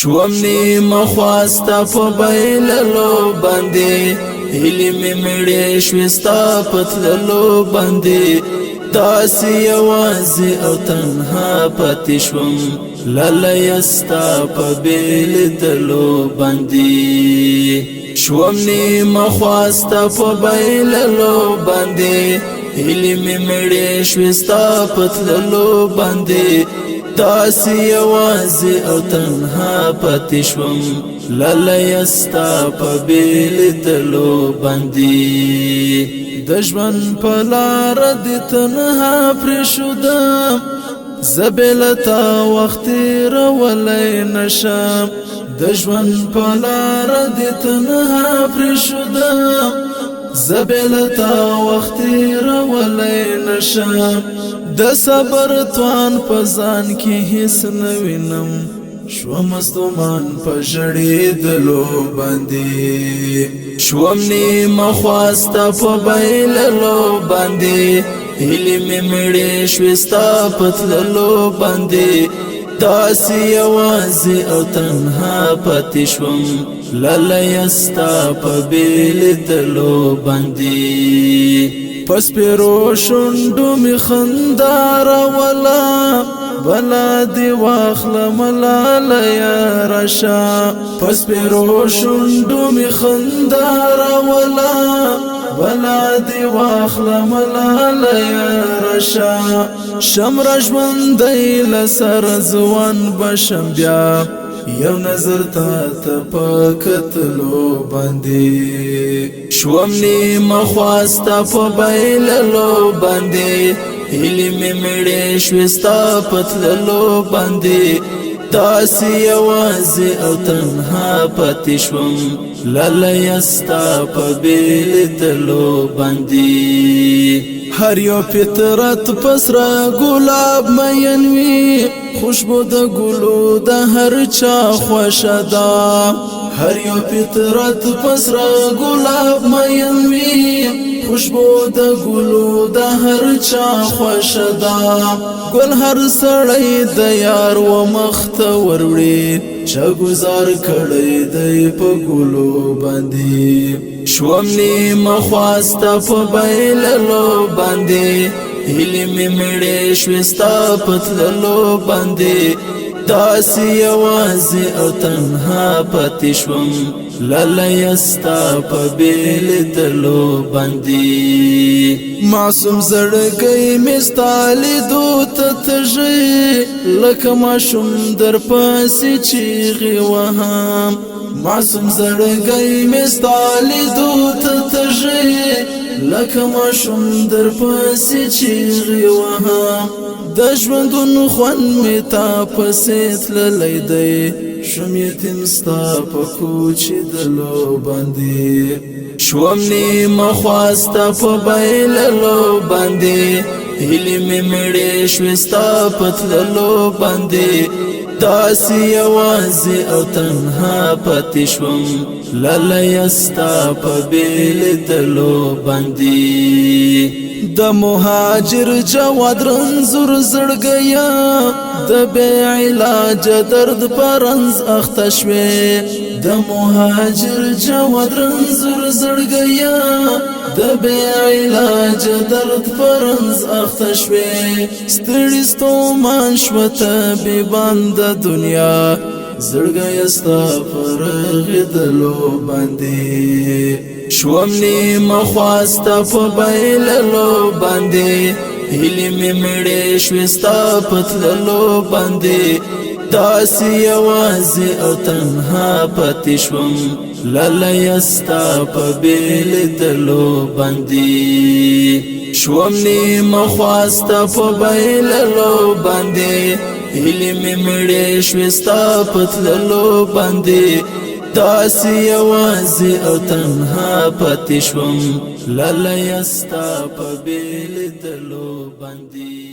شوم نیم خواستا پا بیللو بندی هیلی می مڑی شوستا پتللو بندی داسی یوازی او تنها پتی شوم للیستا پا بیل دلو بندی شوم نیم خواستا پا بیللو بندی هیلی می مڑی شوستا پتللو بندی داسی یوازی او تنها پتی شوم للیستا پا بیل دلو بندی دجمن پلار دی تنها پرشودم زبیلتا وقتی رولی نشم دجمن پلار دی تنها پرشودم زبیلتا وقتی رولی نشم د صبر توان پزان کی هیڅ نوینم شوم مستومان پجړې دلو باندې شوم نیم خواستا په بیللو باندې هیلی می مړې شوستا پتللو باندې داسی یوازی او تنها پتی شوم للیستا په بیل دلو باندې پس پیرو شندو می خندار ولا بلا دی واخل ملال یا رشا پس پیرو شندو می خندار ولا بلا دی واخل ملال یا رشا شمرش بندی لسر زوان بشم بیا یو نظر تا تپکتلو باندې شوم نیم خواستا په بیللو باندې هیلی می مړې شوستا پتللو باندې داسی یوازی او تنها پتی شوم للیستا په بیل دلو باندې هر یو فطرت پسرا گلاب مینوی خوشبو د گلو د هر چا خوشدا هر یو فطرت پسرا گلاب مینوی خوشبو د گلو د هر چا خوشدا گل هر سړی د یار و مخت وروړي چا گزار کړی دی په گلو باندې شوم نیم خواستا په بیللو باندې هیلی می مړې شوستا پتللو باندې داسی یوازی او تنها پتی شوم للیستا په بیل دلو باندې معصوم زړګی مستالی دو تتژی لکه ماشوم در پاسې چیغې وهم معصوم زړګی مستالی دو تتژی لکه ماشوم در پاسې چیغې وهم د ژوندون خوند می تا پسې تللی دی شوم یتیم ستا په کوچې دلو باندې شوم نیم خواستا په بیللو باندې هیلی می مړې شوستا پتللو باندې داسی یوازی او تنها پتی شوم للیستا په بیل دلو باندې د مهاجر جواد رنزور زړګیا د بے علاج درد پرنز اختشوي د مهاجر جواد رنزور زړګیا د بے علاج درد پرنز اختشوي ستړي ستومان شوته به بند دنیا زړګیا ستا فرغ دلو باندې شوم نیم خواستا په بیللو باندې هیلی می مړې شوستا پتللو باندې داسی یوازی او تنها پتی شوم للیستا په بیل دلو باندې شوم نیم خواستا په بیللو باندې هیلی می مړې شوستا پتللو باندې داسی یوازی او تنها پتی شوم للیستا په بیل دلو باندې